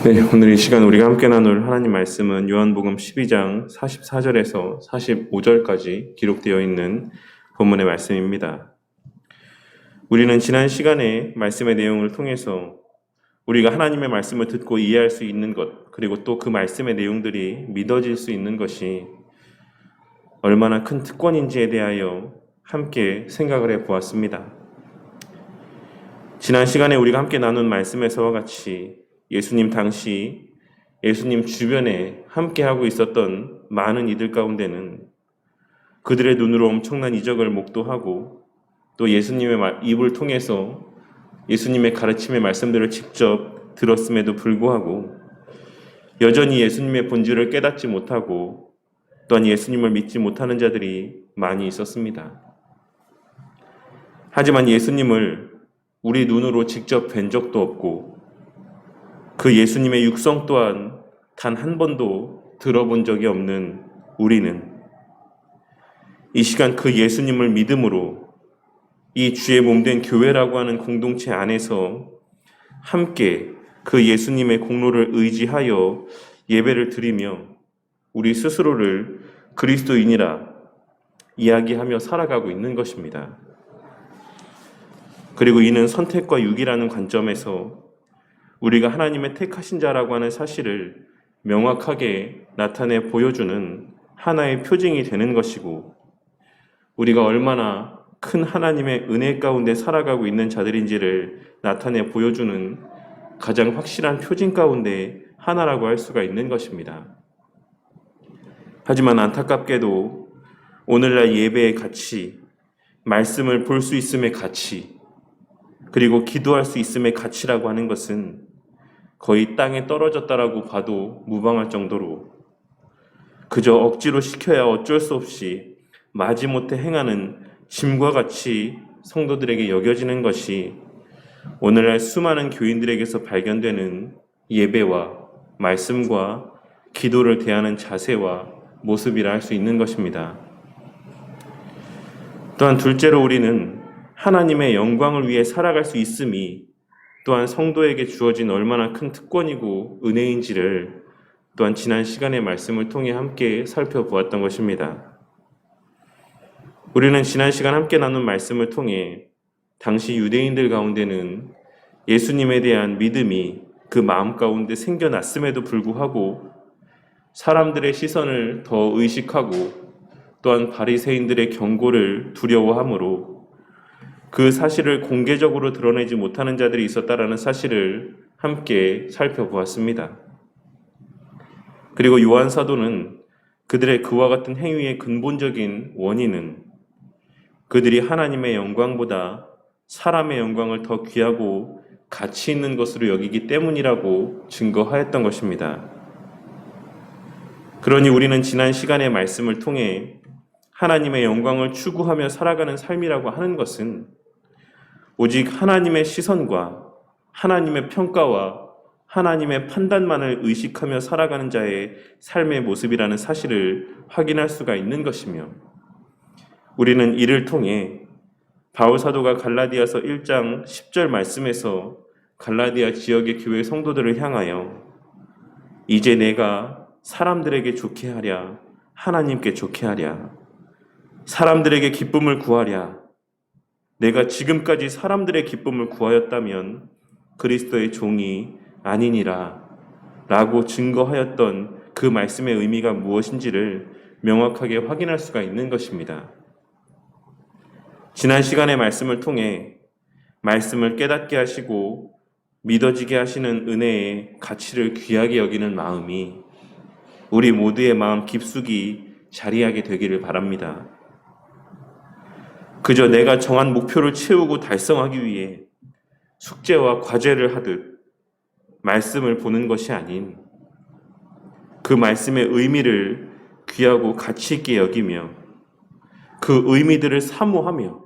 네, 오늘 이 시간 우리가 함께 나눌 하나님 말씀은 요한복음 12장 44절에서 45절까지 기록되어 있는 본문의 말씀입니다. 우리는 지난 시간에 말씀의 내용을 통해서 우리가 하나님의 말씀을 듣고 이해할 수 있는 것, 그리고 또 그 말씀의 내용들이 믿어질 수 있는 것이 얼마나 큰 특권인지에 대하여 함께 생각을 해보았습니다. 지난 시간에 우리가 함께 나눈 말씀에서와 같이 예수님 당시 예수님 주변에 함께하고 있었던 많은 이들 가운데는 그들의 눈으로 엄청난 이적을 목도하고 또 예수님의 입을 통해서 예수님의 가르침의 말씀들을 직접 들었음에도 불구하고 여전히 예수님의 본질을 깨닫지 못하고 또한 예수님을 믿지 못하는 자들이 많이 있었습니다. 하지만 예수님을 우리 눈으로 직접 뵌 적도 없고 그 예수님의 육성 또한 단 한 번도 들어본 적이 없는 우리는 이 시간 그 예수님을 믿음으로 이 주의 몸된 교회라고 하는 공동체 안에서 함께 그 예수님의 공로를 의지하여 예배를 드리며 우리 스스로를 그리스도인이라 이야기하며 살아가고 있는 것입니다. 그리고 이는 선택과 유기라는 관점에서 우리가 하나님의 택하신 자라고 하는 사실을 명확하게 나타내 보여주는 하나의 표징이 되는 것이고 우리가 얼마나 큰 하나님의 은혜 가운데 살아가고 있는 자들인지를 나타내 보여주는 가장 확실한 표징 가운데 하나라고 할 수가 있는 것입니다. 하지만 안타깝게도 오늘날 예배의 가치, 말씀을 볼 수 있음의 가치, 그리고 기도할 수 있음의 가치라고 하는 것은 거의 땅에 떨어졌다라고 봐도 무방할 정도로 그저 억지로 시켜야 어쩔 수 없이 마지못해 행하는 짐과 같이 성도들에게 여겨지는 것이 오늘날 수많은 교인들에게서 발견되는 예배와 말씀과 기도를 대하는 자세와 모습이라 할 수 있는 것입니다. 또한 둘째로 우리는 하나님의 영광을 위해 살아갈 수 있음이 또한 성도에게 주어진 얼마나 큰 특권이고 은혜인지를 또한 지난 시간의 말씀을 통해 함께 살펴보았던 것입니다. 우리는 지난 시간 함께 나눈 말씀을 통해 당시 유대인들 가운데는 예수님에 대한 믿음이 그 마음 가운데 생겨났음에도 불구하고 사람들의 시선을 더 의식하고 또한 바리새인들의 경고를 두려워하므로 그 사실을 공개적으로 드러내지 못하는 자들이 있었다라는 사실을 함께 살펴보았습니다. 그리고 요한 사도는 그들의 그와 같은 행위의 근본적인 원인은 그들이 하나님의 영광보다 사람의 영광을 더 귀하고 가치 있는 것으로 여기기 때문이라고 증거하였던 것입니다. 그러니 우리는 지난 시간의 말씀을 통해 하나님의 영광을 추구하며 살아가는 삶이라고 하는 것은 오직 하나님의 시선과 하나님의 평가와 하나님의 판단만을 의식하며 살아가는 자의 삶의 모습이라는 사실을 확인할 수가 있는 것이며 우리는 이를 통해 바울 사도가 갈라디아서 1장 10절 말씀에서 갈라디아 지역의 교회 성도들을 향하여 이제 내가 사람들에게 좋게 하랴 하나님께 좋게 하랴 사람들에게 기쁨을 구하랴 내가 지금까지 사람들의 기쁨을 구하였다면 그리스도의 종이 아니니라 라고 증거하였던 그 말씀의 의미가 무엇인지를 명확하게 확인할 수가 있는 것입니다. 지난 시간의 말씀을 통해 말씀을 깨닫게 하시고 믿어지게 하시는 은혜의 가치를 귀하게 여기는 마음이 우리 모두의 마음 깊숙이 자리하게 되기를 바랍니다. 그저 내가 정한 목표를 채우고 달성하기 위해 숙제와 과제를 하듯 말씀을 보는 것이 아닌 그 말씀의 의미를 귀하고 가치 있게 여기며 그 의미들을 사모하며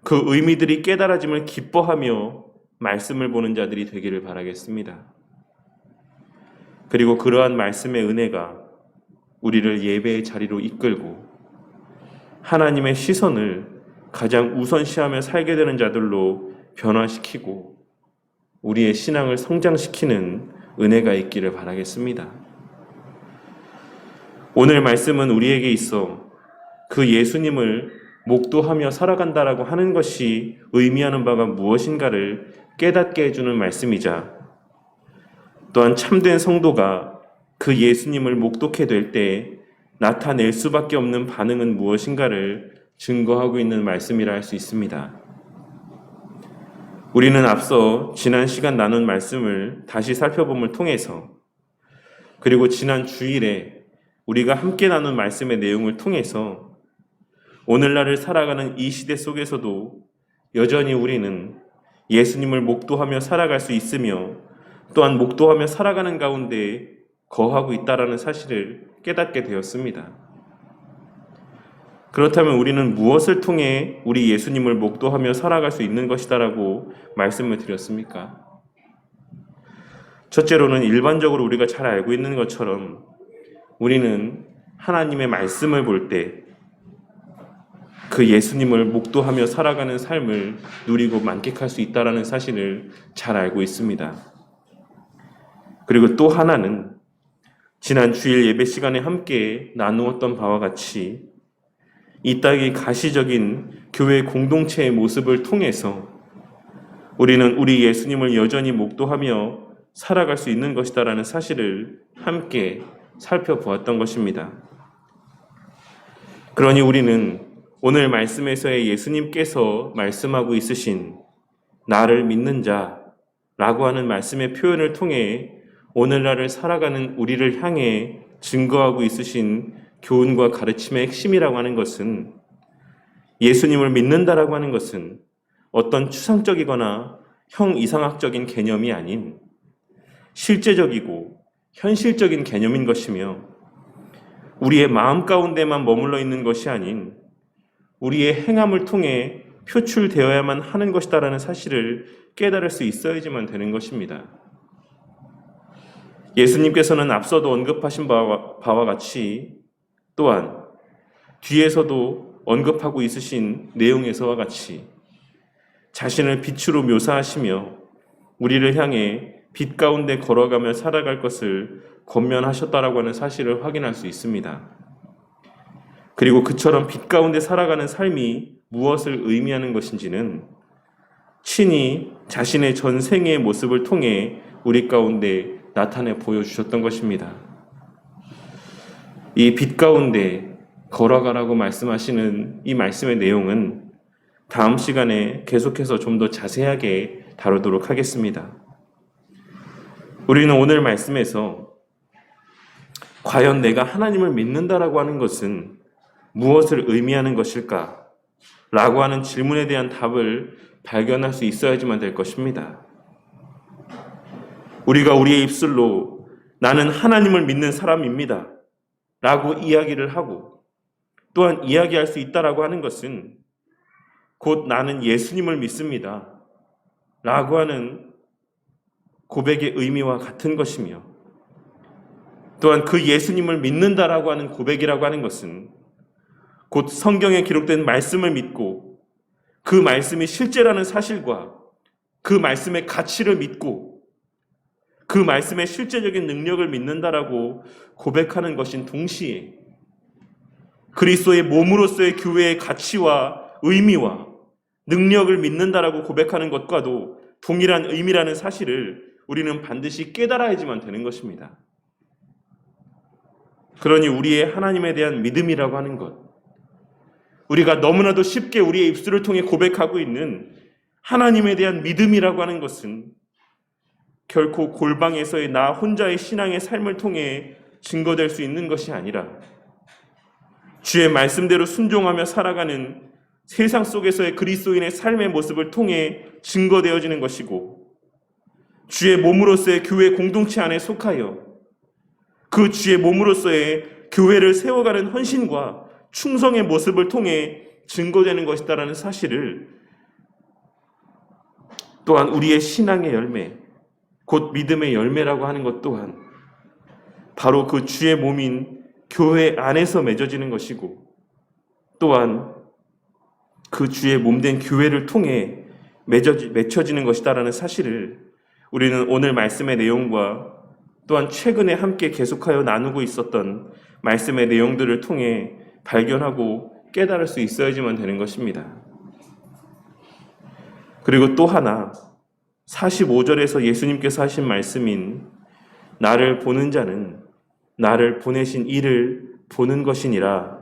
그 의미들이 깨달아짐을 기뻐하며 말씀을 보는 자들이 되기를 바라겠습니다. 그리고 그러한 말씀의 은혜가 우리를 예배의 자리로 이끌고 하나님의 시선을 가장 우선시하며 살게 되는 자들로 변화시키고 우리의 신앙을 성장시키는 은혜가 있기를 바라겠습니다. 오늘 말씀은 우리에게 있어 그 예수님을 목도하며 살아간다라고 하는 것이 의미하는 바가 무엇인가를 깨닫게 해주는 말씀이자, 또한 참된 성도가 그 예수님을 목도케 될 때 나타낼 수밖에 없는 반응은 무엇인가를 증거하고 있는 말씀이라 할 수 있습니다. 우리는 앞서 지난 시간 나눈 말씀을 다시 살펴봄을 통해서, 그리고 지난 주일에 우리가 함께 나눈 말씀의 내용을 통해서 오늘날을 살아가는 이 시대 속에서도 여전히 우리는 예수님을 목도하며 살아갈 수 있으며, 또한 목도하며 살아가는 가운데 거하고 있다라는 사실을 깨닫게 되었습니다. 그렇다면 우리는 무엇을 통해 우리 예수님을 목도하며 살아갈 수 있는 것이다라고 말씀을 드렸습니까? 첫째로는 일반적으로 우리가 잘 알고 있는 것처럼 우리는 하나님의 말씀을 볼 때 그 예수님을 목도하며 살아가는 삶을 누리고 만끽할 수 있다는 사실을 잘 알고 있습니다. 그리고 또 하나는 지난 주일 예배 시간에 함께 나누었던 바와 같이 이 땅의 가시적인 교회 공동체의 모습을 통해서 우리는 우리 예수님을 여전히 목도하며 살아갈 수 있는 것이다라는 사실을 함께 살펴보았던 것입니다. 그러니 우리는 오늘 말씀에서의 예수님께서 말씀하고 있으신 나를 믿는 자라고 하는 말씀의 표현을 통해 오늘날을 살아가는 우리를 향해 증거하고 있으신 교훈과 가르침의 핵심이라고 하는 것은, 예수님을 믿는다라고 하는 것은 어떤 추상적이거나 형이상학적인 개념이 아닌 실제적이고 현실적인 개념인 것이며, 우리의 마음 가운데만 머물러 있는 것이 아닌 우리의 행함을 통해 표출되어야만 하는 것이다라는 사실을 깨달을 수 있어야지만 되는 것입니다. 예수님께서는 앞서도 언급하신 바와 같이, 또한 뒤에서도 언급하고 있으신 내용에서와 같이 자신을 빛으로 묘사하시며 우리를 향해 빛 가운데 걸어가며 살아갈 것을 권면하셨다라고 하는 사실을 확인할 수 있습니다. 그리고 그처럼 빛 가운데 살아가는 삶이 무엇을 의미하는 것인지는 친히 자신의 전생의 모습을 통해 우리 가운데 나타내 보여주셨던 것입니다. 이 빛 가운데 걸어가라고 말씀하시는 이 말씀의 내용은 다음 시간에 계속해서 좀 더 자세하게 다루도록 하겠습니다. 우리는 오늘 말씀에서 과연 내가 하나님을 믿는다라고 하는 것은 무엇을 의미하는 것일까? 라고 하는 질문에 대한 답을 발견할 수 있어야지만 될 것입니다. 우리가 우리의 입술로 나는 하나님을 믿는 사람입니다 라고 이야기를 하고, 또한 이야기할 수 있다라고 하는 것은 곧 나는 예수님을 믿습니다 라고 하는 고백의 의미와 같은 것이며, 또한 그 예수님을 믿는다라고 하는 고백이라고 하는 것은 곧 성경에 기록된 말씀을 믿고 그 말씀이 실제라는 사실과 그 말씀의 가치를 믿고 그 말씀의 실제적인 능력을 믿는다라고 고백하는 것인 동시에 그리스도의 몸으로서의 교회의 가치와 의미와 능력을 믿는다라고 고백하는 것과도 동일한 의미라는 사실을 우리는 반드시 깨달아야지만 되는 것입니다. 그러니 우리의 하나님에 대한 믿음이라고 하는 것, 우리가 너무나도 쉽게 우리의 입술을 통해 고백하고 있는 하나님에 대한 믿음이라고 하는 것은 결코 골방에서의 나 혼자의 신앙의 삶을 통해 증거될 수 있는 것이 아니라 주의 말씀대로 순종하며 살아가는 세상 속에서의 그리스도인의 삶의 모습을 통해 증거되어지는 것이고, 주의 몸으로서의 교회 공동체 안에 속하여 그 주의 몸으로서의 교회를 세워가는 헌신과 충성의 모습을 통해 증거되는 것이다라는 사실을, 또한 우리의 신앙의 열매, 곧 믿음의 열매라고 하는 것 또한 바로 그 주의 몸인 교회 안에서 맺어지는 것이고, 또한 그 주의 몸된 교회를 통해 맺혀지는 것이다라는 사실을 우리는 오늘 말씀의 내용과 또한 최근에 함께 계속하여 나누고 있었던 말씀의 내용들을 통해 발견하고 깨달을 수 있어야지만 되는 것입니다. 그리고 또 하나 45절에서 예수님께서 하신 말씀인 나를 보는 자는 나를 보내신 이를 보는 것이니라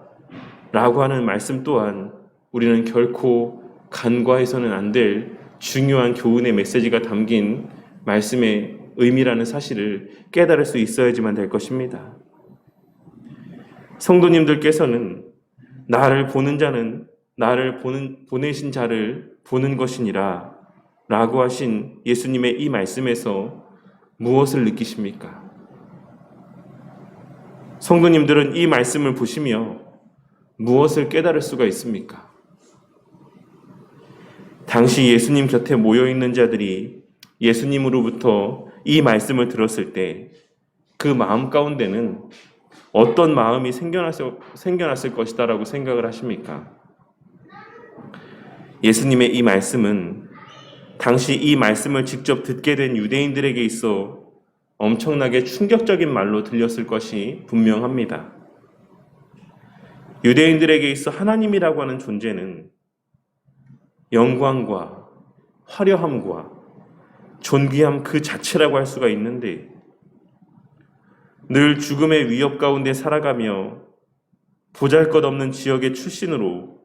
라고 하는 말씀 또한 우리는 결코 간과해서는 안 될 중요한 교훈의 메시지가 담긴 말씀의 의미라는 사실을 깨달을 수 있어야지만 될 것입니다. 성도님들께서는 나를 보는 자는 나를 보내신 자를 보는 것이니라 라고 하신 예수님의 이 말씀에서 무엇을 느끼십니까? 성도님들은 이 말씀을 보시며 무엇을 깨달을 수가 있습니까? 당시 예수님 곁에 모여있는 자들이 예수님으로부터 이 말씀을 들었을 때 그 마음 가운데는 어떤 마음이 생겨났을 것이다 라고 생각을 하십니까? 예수님의 이 말씀은 당시 이 말씀을 직접 듣게 된 유대인들에게 있어 엄청나게 충격적인 말로 들렸을 것이 분명합니다. 유대인들에게 있어 하나님이라고 하는 존재는 영광과 화려함과 존귀함 그 자체라고 할 수가 있는데 늘 죽음의 위협 가운데 살아가며 보잘것없는 지역의 출신으로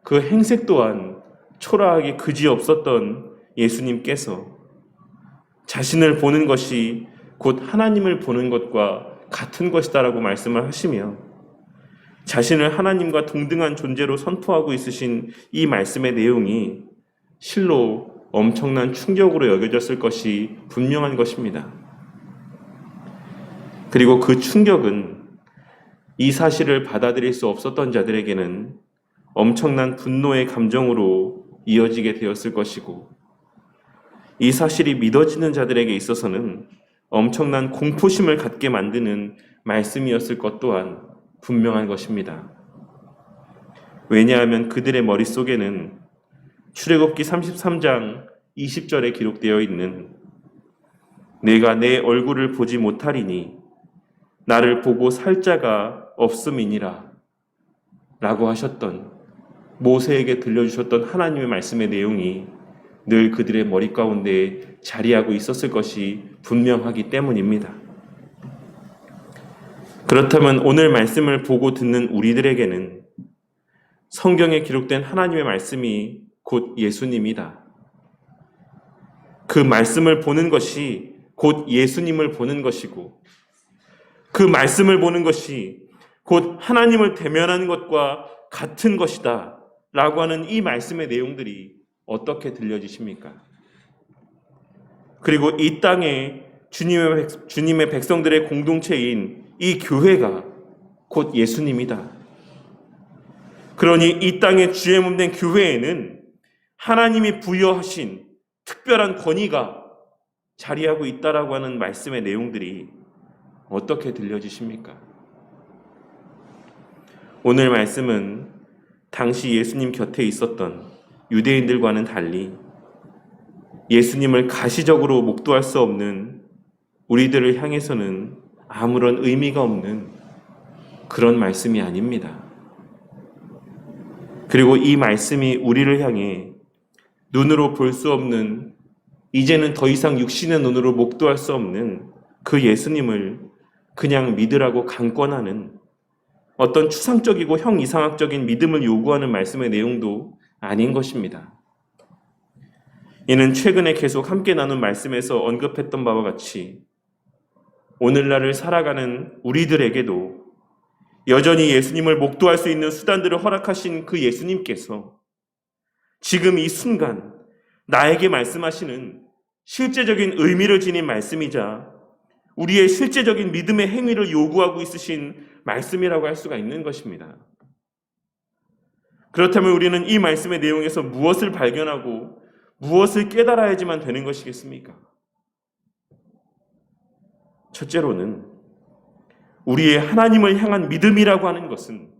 그 행색 또한 초라하게 그지없었던 예수님께서 자신을 보는 것이 곧 하나님을 보는 것과 같은 것이다라고 말씀을 하시며 자신을 하나님과 동등한 존재로 선포하고 있으신 이 말씀의 내용이 실로 엄청난 충격으로 여겨졌을 것이 분명한 것입니다. 그리고 그 충격은 이 사실을 받아들일 수 없었던 자들에게는 엄청난 분노의 감정으로 이어지게 되었을 것이고 이 사실이 믿어지는 자들에게 있어서는 엄청난 공포심을 갖게 만드는 말씀이었을 것 또한 분명한 것입니다. 왜냐하면 그들의 머릿속에는 출애굽기 33장 20절에 기록되어 있는 내가 내 얼굴을 보지 못하리니 나를 보고 살 자가 없음이니라 라고 하셨던 모세에게 들려주셨던 하나님의 말씀의 내용이 늘 그들의 머리 가운데 자리하고 있었을 것이 분명하기 때문입니다. 그렇다면 오늘 말씀을 보고 듣는 우리들에게는 성경에 기록된 하나님의 말씀이 곧 예수님이다. 그 말씀을 보는 것이 곧 예수님을 보는 것이고 그 말씀을 보는 것이 곧 하나님을 대면하는 것과 같은 것이다 라고 하는 이 말씀의 내용들이 어떻게 들려지십니까? 그리고 이 땅에 주님의 백성들의 공동체인 이 교회가 곧 예수님이다. 그러니 이 땅에 주의 몸 된 교회에는 하나님이 부여하신 특별한 권위가 자리하고 있다라고 하는 말씀의 내용들이 어떻게 들려지십니까? 오늘 말씀은 당시 예수님 곁에 있었던 유대인들과는 달리 예수님을 가시적으로 목도할 수 없는 우리들을 향해서는 아무런 의미가 없는 그런 말씀이 아닙니다. 그리고 이 말씀이 우리를 향해 눈으로 볼 수 없는 이제는 더 이상 육신의 눈으로 목도할 수 없는 그 예수님을 그냥 믿으라고 강권하는 어떤 추상적이고 형이상학적인 믿음을 요구하는 말씀의 내용도 아닌 것입니다. 이는 최근에 계속 함께 나눈 말씀에서 언급했던 바와 같이 오늘날을 살아가는 우리들에게도 여전히 예수님을 목도할 수 있는 수단들을 허락하신 그 예수님께서 지금 이 순간 나에게 말씀하시는 실제적인 의미를 지닌 말씀이자 우리의 실제적인 믿음의 행위를 요구하고 있으신 말씀이라고 할 수가 있는 것입니다. 그렇다면 우리는 이 말씀의 내용에서 무엇을 발견하고 무엇을 깨달아야지만 되는 것이겠습니까? 첫째로는 우리의 하나님을 향한 믿음이라고 하는 것은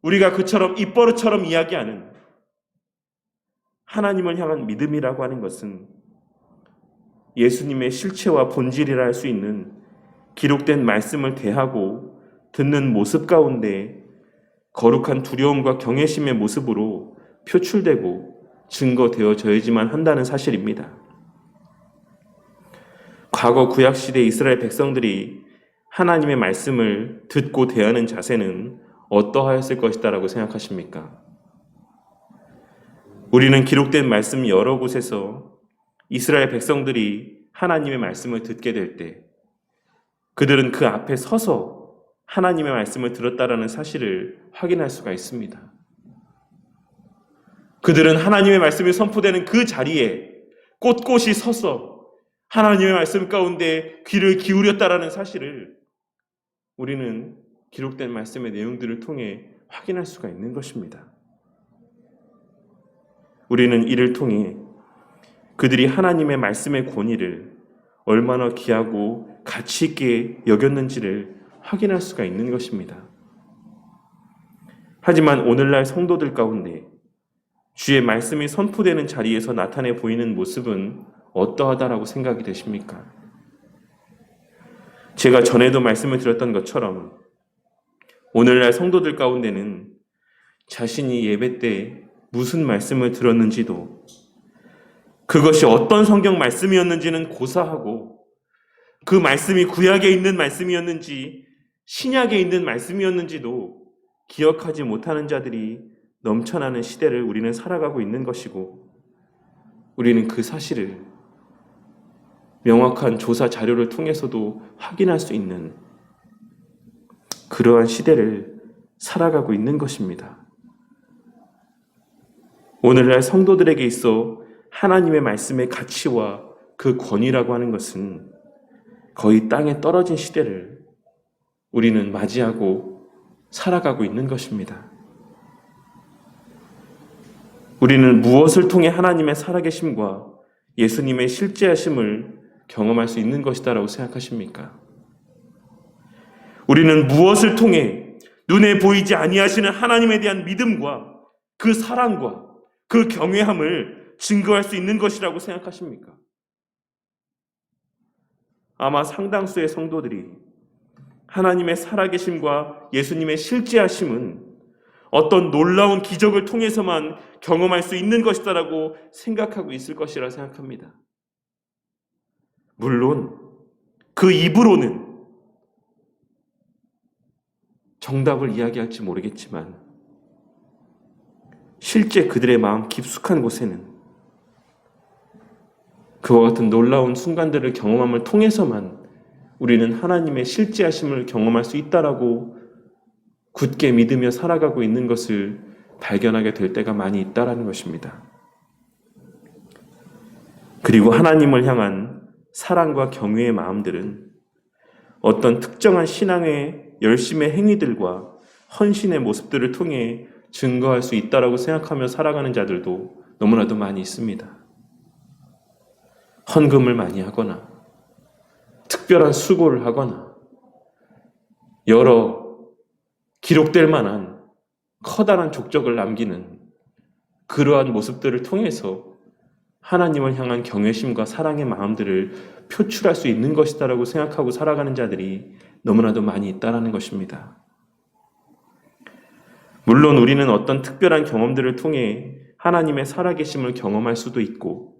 우리가 그처럼 입버릇처럼 이야기하는 하나님을 향한 믿음이라고 하는 것은 예수님의 실체와 본질이라 할 수 있는 기록된 말씀을 대하고 듣는 모습 가운데 거룩한 두려움과 경외심의 모습으로 표출되고 증거되어져야지만 한다는 사실입니다. 과거 구약시대 이스라엘 백성들이 하나님의 말씀을 듣고 대하는 자세는 어떠하였을 것이다라고 생각하십니까? 우리는 기록된 말씀 여러 곳에서 이스라엘 백성들이 하나님의 말씀을 듣게 될 때 그들은 그 앞에 서서 하나님의 말씀을 들었다라는 사실을 확인할 수가 있습니다. 그들은 하나님의 말씀이 선포되는 그 자리에 꼿꼿이 서서 하나님의 말씀 가운데 귀를 기울였다라는 사실을 우리는 기록된 말씀의 내용들을 통해 확인할 수가 있는 것입니다. 우리는 이를 통해 그들이 하나님의 말씀의 권위를 얼마나 귀하고 가치 있게 여겼는지를 확인할 수가 있는 것입니다. 하지만 오늘날 성도들 가운데 주의 말씀이 선포되는 자리에서 나타내 보이는 모습은 어떠하다라고 생각이 되십니까? 제가 전에도 말씀을 드렸던 것처럼 오늘날 성도들 가운데는 자신이 예배 때 무슨 말씀을 들었는지도 그것이 어떤 성경 말씀이었는지는 고사하고 그 말씀이 구약에 있는 말씀이었는지 신약에 있는 말씀이었는지도 기억하지 못하는 자들이 넘쳐나는 시대를 우리는 살아가고 있는 것이고 우리는 그 사실을 명확한 조사 자료를 통해서도 확인할 수 있는 그러한 시대를 살아가고 있는 것입니다. 오늘날 성도들에게 있어 하나님의 말씀의 가치와 그 권위라고 하는 것은 거의 땅에 떨어진 시대를 우리는 맞이하고 살아가고 있는 것입니다. 우리는 무엇을 통해 하나님의 살아계심과 예수님의 실제하심을 경험할 수 있는 것이다라고 생각하십니까? 우리는 무엇을 통해 눈에 보이지 아니하시는 하나님에 대한 믿음과 그 사랑과 그 경외함을 증거할 수 있는 것이라고 생각하십니까? 아마 상당수의 성도들이 하나님의 살아계심과 예수님의 실제하심은 어떤 놀라운 기적을 통해서만 경험할 수 있는 것이다라고 생각하고 있을 것이라 생각합니다. 물론 그 입으로는 정답을 이야기할지 모르겠지만 실제 그들의 마음 깊숙한 곳에는 그와 같은 놀라운 순간들을 경험함을 통해서만 우리는 하나님의 실제하심을 경험할 수 있다라고 굳게 믿으며 살아가고 있는 것을 발견하게 될 때가 많이 있다라는 것입니다. 그리고 하나님을 향한 사랑과 경외의 마음들은 어떤 특정한 신앙의 열심의 행위들과 헌신의 모습들을 통해 증거할 수 있다라고 생각하며 살아가는 자들도 너무나도 많이 있습니다. 헌금을 많이 하거나 특별한 수고를 하거나 여러 기록될 만한 커다란 족적을 남기는 그러한 모습들을 통해서 하나님을 향한 경외심과 사랑의 마음들을 표출할 수 있는 것이다라고 생각하고 살아가는 자들이 너무나도 많이 있다라는 것입니다. 물론 우리는 어떤 특별한 경험들을 통해 하나님의 살아계심을 경험할 수도 있고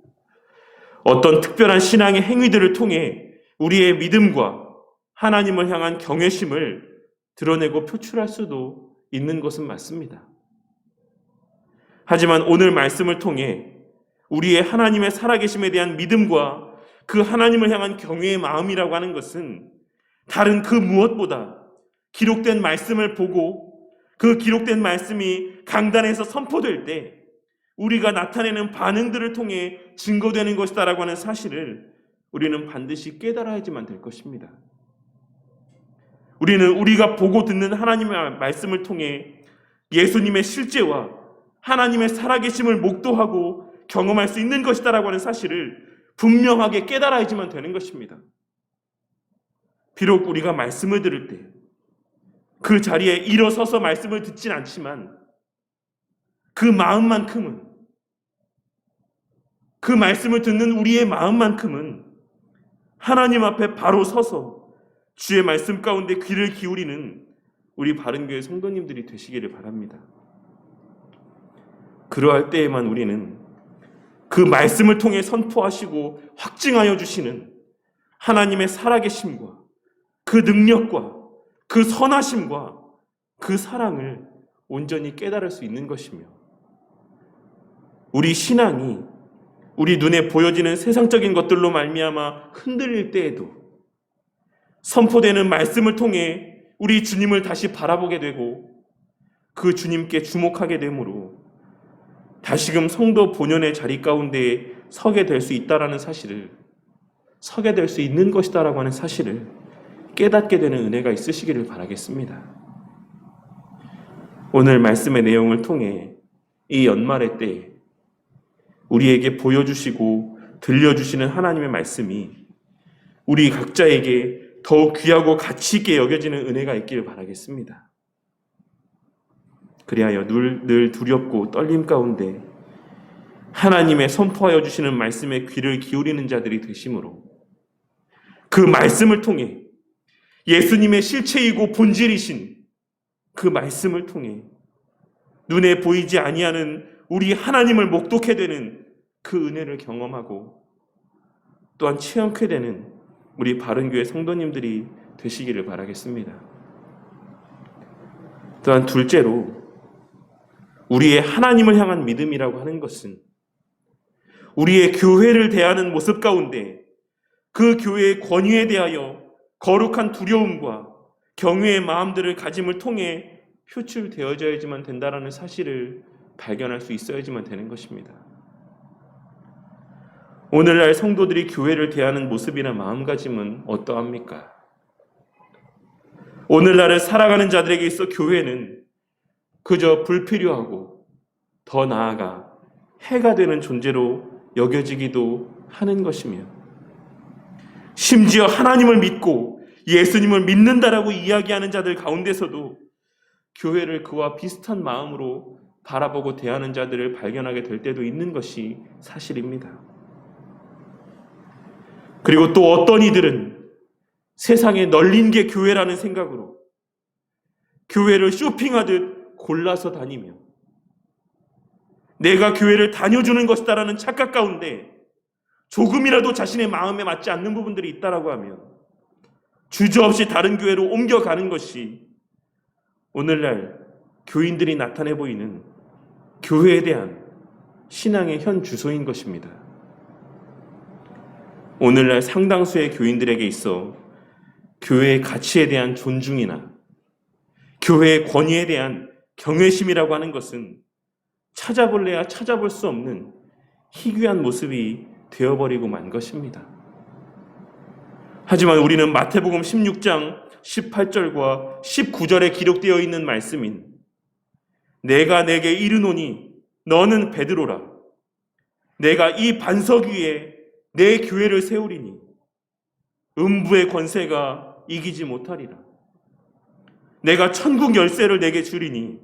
어떤 특별한 신앙의 행위들을 통해 우리의 믿음과 하나님을 향한 경외심을 드러내고 표출할 수도 있는 것은 맞습니다. 하지만 오늘 말씀을 통해 우리의 하나님의 살아계심에 대한 믿음과 그 하나님을 향한 경외의 마음이라고 하는 것은 다른 그 무엇보다 기록된 말씀을 보고 그 기록된 말씀이 강단에서 선포될 때 우리가 나타내는 반응들을 통해 증거되는 것이다라고 하는 사실을 우리는 반드시 깨달아야지만 될 것입니다. 우리는 우리가 보고 듣는 하나님의 말씀을 통해 예수님의 실제와 하나님의 살아계심을 목도하고 경험할 수 있는 것이다라고 하는 사실을 분명하게 깨달아야지만 되는 것입니다. 비록 우리가 말씀을 들을 때 그 자리에 일어서서 말씀을 듣진 않지만 그 마음만큼은 그 말씀을 듣는 우리의 마음만큼은 하나님 앞에 바로 서서 주의 말씀 가운데 귀를 기울이는 우리 바른교회 성도님들이 되시기를 바랍니다. 그러할 때에만 우리는 그 말씀을 통해 선포하시고 확증하여 주시는 하나님의 살아계심과 그 능력과 그 선하심과 그 사랑을 온전히 깨달을 수 있는 것이며, 우리 신앙이 우리 눈에 보여지는 세상적인 것들로 말미암아 흔들릴 때에도 선포되는 말씀을 통해 우리 주님을 다시 바라보게 되고 그 주님께 주목하게 되므로 다시금 성도 본연의 자리 가운데 서게 될 수 있다라는 사실을, 서게 될 수 있는 것이다라고 하는 사실을 깨닫게 되는 은혜가 있으시기를 바라겠습니다. 오늘 말씀의 내용을 통해 이 연말의 때에 우리에게 보여주시고 들려주시는 하나님의 말씀이 우리 각자에게 더욱 귀하고 가치 있게 여겨지는 은혜가 있기를 바라겠습니다. 그리하여 늘 두렵고 떨림 가운데 하나님의 선포하여 주시는 말씀에 귀를 기울이는 자들이 되심으로 그 말씀을 통해 예수님의 실체이고 본질이신 그 말씀을 통해 눈에 보이지 아니하는 우리 하나님을 목독게 되는 그 은혜를 경험하고 또한 체험케 되는 우리 바른교회 성도님들이 되시기를 바라겠습니다. 또한 둘째로 우리의 하나님을 향한 믿음이라고 하는 것은 우리의 교회를 대하는 모습 가운데 그 교회의 권위에 대하여 거룩한 두려움과 경외의 마음들을 가짐을 통해 표출되어져야지만 된다라는 사실을 발견할 수 있어야지만 되는 것입니다. 오늘날 성도들이 교회를 대하는 모습이나 마음가짐은 어떠합니까? 오늘날을 살아가는 자들에게 있어 교회는 그저 불필요하고 더 나아가 해가 되는 존재로 여겨지기도 하는 것이며, 심지어 하나님을 믿고 예수님을 믿는다라고 이야기하는 자들 가운데서도 교회를 그와 비슷한 마음으로 바라보고 대하는 자들을 발견하게 될 때도 있는 것이 사실입니다. 그리고 또 어떤 이들은 세상에 널린 게 교회라는 생각으로 교회를 쇼핑하듯 골라서 다니며 내가 교회를 다녀주는 것이다라는 착각 가운데 조금이라도 자신의 마음에 맞지 않는 부분들이 있다라고 하면 주저없이 다른 교회로 옮겨가는 것이 오늘날 교인들이 나타내 보이는 교회에 대한 신앙의 현 주소인 것입니다. 오늘날 상당수의 교인들에게 있어 교회의 가치에 대한 존중이나 교회의 권위에 대한 경외심이라고 하는 것은 찾아볼래야 찾아볼 수 없는 희귀한 모습이 되어버리고 만 것입니다. 하지만 우리는 마태복음 16장 18절과 19절에 기록되어 있는 말씀인 내가 내게 이르노니 너는 베드로라 내가 이 반석 위에 내 교회를 세우리니 음부의 권세가 이기지 못하리라. 내가 천국 열쇠를 내게 주리니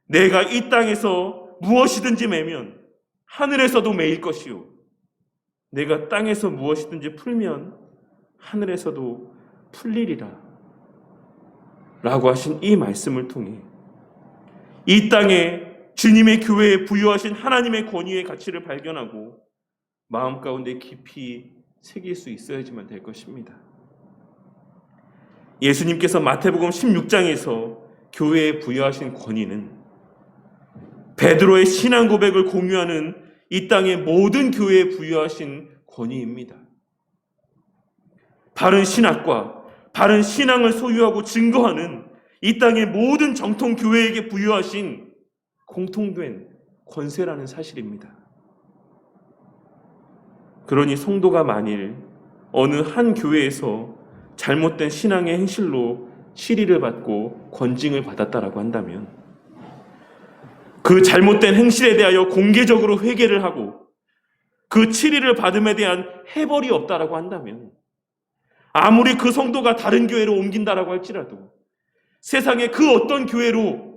내가 이 땅에서 무엇이든지 매면 하늘에서도 매일 것이요 내가 땅에서 무엇이든지 풀면 하늘에서도 풀리리라 라고 하신 이 말씀을 통해 이 땅에 주님의 교회에 부여하신 하나님의 권위의 가치를 발견하고 마음 가운데 깊이 새길 수 있어야지만 될 것입니다. 예수님께서 마태복음 16장에서 교회에 부여하신 권위는 베드로의 신앙 고백을 공유하는 이 땅의 모든 교회에 부여하신 권위입니다. 바른 신학과 바른 신앙을 소유하고 증거하는 이 땅의 모든 정통 교회에게 부여하신 공통된 권세라는 사실입니다. 그러니 성도가 만일 어느 한 교회에서 잘못된 신앙의 행실로 시리를 받고 권징을 받았다라고 한다면 그 잘못된 행실에 대하여 공개적으로 회개를 하고 그 치리를 받음에 대한 해벌이 없다라고 한다면 아무리 그 성도가 다른 교회로 옮긴다라고 할지라도 세상의 그 어떤 교회로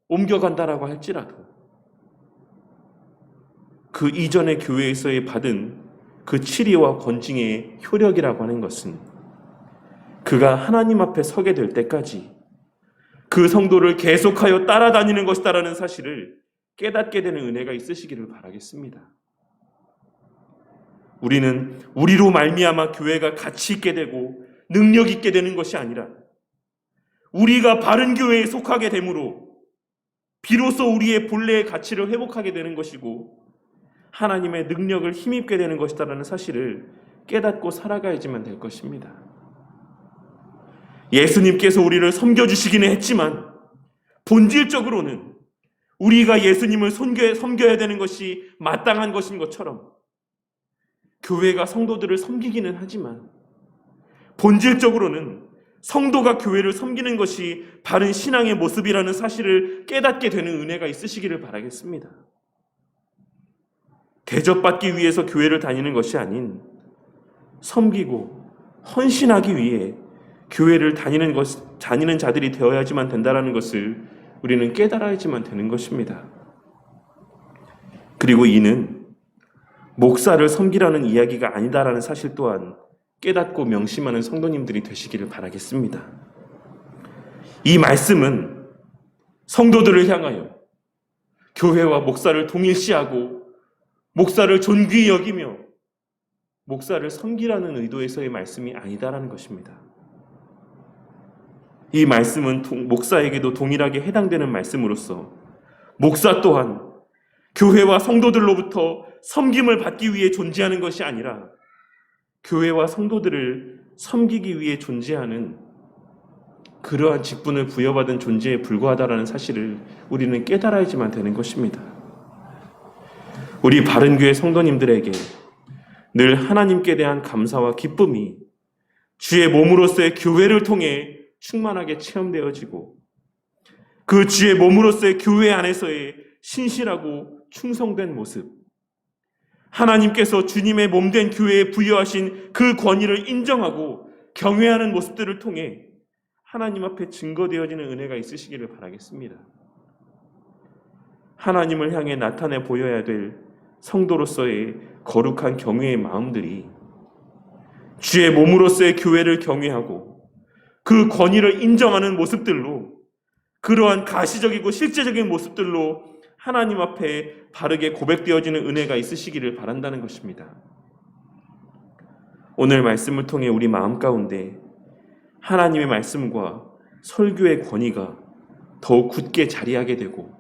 옮겨간다라고 할지라도 그 이전의 교회에서의 받은 그 치리와 권징의 효력이라고 하는 것은 그가 하나님 앞에 서게 될 때까지 그 성도를 계속하여 따라다니는 것이다라는 사실을 깨닫게 되는 은혜가 있으시기를 바라겠습니다. 우리는 우리로 말미암아 교회가 가치 있게 되고 능력 있게 되는 것이 아니라 우리가 바른 교회에 속하게 되므로 비로소 우리의 본래의 가치를 회복하게 되는 것이고 하나님의 능력을 힘입게 되는 것이다라는 사실을 깨닫고 살아가야지만 될 것입니다. 예수님께서 우리를 섬겨주시기는 했지만 본질적으로는 우리가 예수님을 섬겨야 되는 것이 마땅한 것인 것처럼 교회가 성도들을 섬기기는 하지만 본질적으로는 성도가 교회를 섬기는 것이 바른 신앙의 모습이라는 사실을 깨닫게 되는 은혜가 있으시기를 바라겠습니다. 대접받기 위해서 교회를 다니는 것이 아닌 섬기고 헌신하기 위해 교회를 다니는 자들이 되어야지만 된다는 것을 우리는 깨달아야지만 되는 것입니다. 그리고 이는 목사를 섬기라는 이야기가 아니다라는 사실 또한 깨닫고 명심하는 성도님들이 되시기를 바라겠습니다. 이 말씀은 성도들을 향하여 교회와 목사를 동일시하고 목사를 존귀히 여기며 목사를 섬기라는 의도에서의 말씀이 아니다라는 것입니다. 이 말씀은 목사에게도 동일하게 해당되는 말씀으로서 목사 또한 교회와 성도들로부터 섬김을 받기 위해 존재하는 것이 아니라 교회와 성도들을 섬기기 위해 존재하는 그러한 직분을 부여받은 존재에 불과하다라는 사실을 우리는 깨달아야지만 되는 것입니다. 우리 바른교회 성도님들에게 늘 하나님께 대한 감사와 기쁨이 주의 몸으로서의 교회를 통해 충만하게 체험되어지고 그 주의 몸으로서의 교회 안에서의 신실하고 충성된 모습, 하나님께서 주님의 몸된 교회에 부여하신 그 권위를 인정하고 경외하는 모습들을 통해 하나님 앞에 증거되어지는 은혜가 있으시기를 바라겠습니다. 하나님을 향해 나타내 보여야 될 성도로서의 거룩한 경외의 마음들이 주의 몸으로서의 교회를 경외하고 그 권위를 인정하는 모습들로, 그러한 가시적이고 실제적인 모습들로 하나님 앞에 바르게 고백되어지는 은혜가 있으시기를 바란다는 것입니다. 오늘 말씀을 통해 우리 마음 가운데 하나님의 말씀과 설교의 권위가 더욱 굳게 자리하게 되고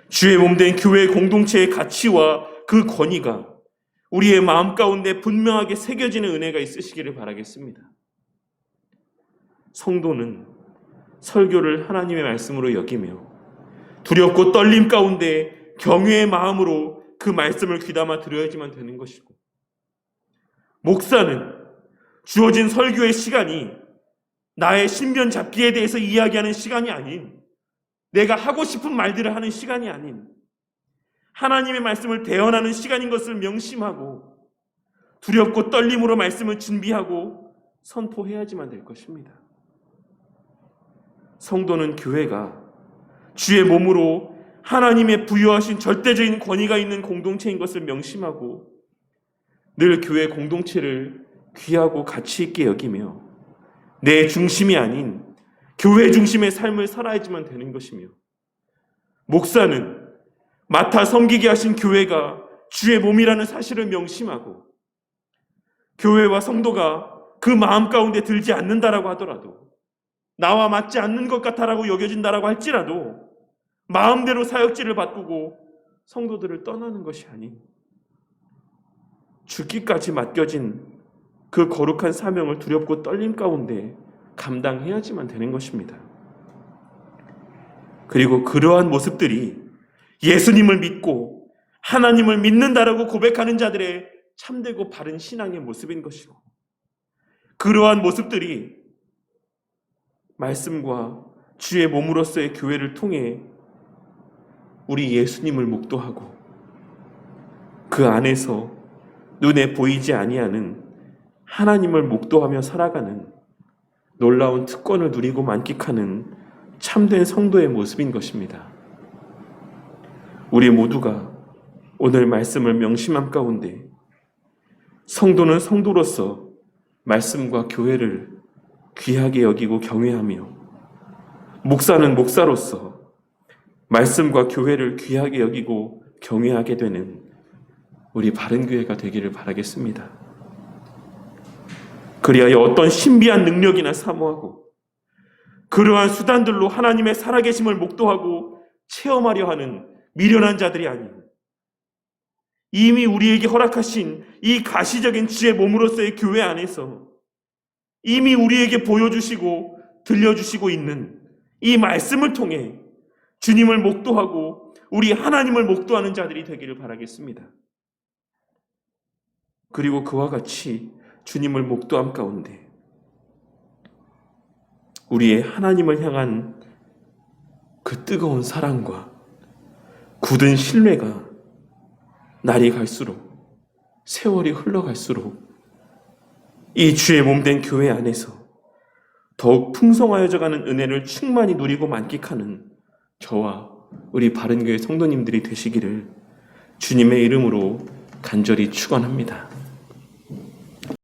주의 몸된 교회 공동체의 가치와 그 권위가 우리의 마음 가운데 분명하게 새겨지는 은혜가 있으시기를 바라겠습니다. 성도는 설교를 하나님의 말씀으로 여기며 두렵고 떨림 가운데 경외의 마음으로 그 말씀을 귀담아 들어야지만 되는 것이고, 목사는 주어진 설교의 시간이 나의 신변 잡기에 대해서 이야기하는 시간이 아닌, 내가 하고 싶은 말들을 하는 시간이 아닌 하나님의 말씀을 대언하는 시간인 것을 명심하고 두렵고 떨림으로 말씀을 준비하고 선포해야지만 될 것입니다. 성도는 교회가 주의 몸으로 하나님의 부여하신 절대적인 권위가 있는 공동체인 것을 명심하고 늘 교회 공동체를 귀하고 가치 있게 여기며 내 중심이 아닌 교회 중심의 삶을 살아야지만 되는 것이며, 목사는 맡아 섬기게 하신 교회가 주의 몸이라는 사실을 명심하고 교회와 성도가 그 마음 가운데 들지 않는다라고 하더라도, 나와 맞지 않는 것 같아라고 여겨진다라고 할지라도 마음대로 사역지를 바꾸고 성도들을 떠나는 것이 아닌 죽기까지 맡겨진 그 거룩한 사명을 두렵고 떨림 가운데 감당해야지만 되는 것입니다. 그리고 그러한 모습들이 예수님을 믿고 하나님을 믿는다라고 고백하는 자들의 참되고 바른 신앙의 모습인 것이고, 그러한 모습들이 말씀과 주의 몸으로서의 교회를 통해 우리 예수님을 목도하고 그 안에서 눈에 보이지 아니하는 하나님을 목도하며 살아가는 놀라운 특권을 누리고 만끽하는 참된 성도의 모습인 것입니다. 우리 모두가 오늘 말씀을 명심함 가운데 성도는 성도로서 말씀과 교회를 귀하게 여기고 경외하며, 목사는 목사로서 말씀과 교회를 귀하게 여기고 경외하게 되는 우리 바른교회가 되기를 바라겠습니다. 그리하여 어떤 신비한 능력이나 사모하고 그러한 수단들로 하나님의 살아계심을 목도하고 체험하려 하는 미련한 자들이 아닌, 이미 우리에게 허락하신 이 가시적인 주의 몸으로서의 교회 안에서 이미 우리에게 보여주시고 들려주시고 있는 이 말씀을 통해 주님을 목도하고 우리 하나님을 목도하는 자들이 되기를 바라겠습니다. 그리고 그와 같이 주님을 목도함 가운데 우리의 하나님을 향한 그 뜨거운 사랑과 굳은 신뢰가 날이 갈수록, 세월이 흘러갈수록 이 주의 몸된 교회 안에서 더욱 풍성하여져가는 은혜를 충만히 누리고 만끽하는 저와 우리 바른교회 성도님들이 되시기를 주님의 이름으로 간절히 축원합니다.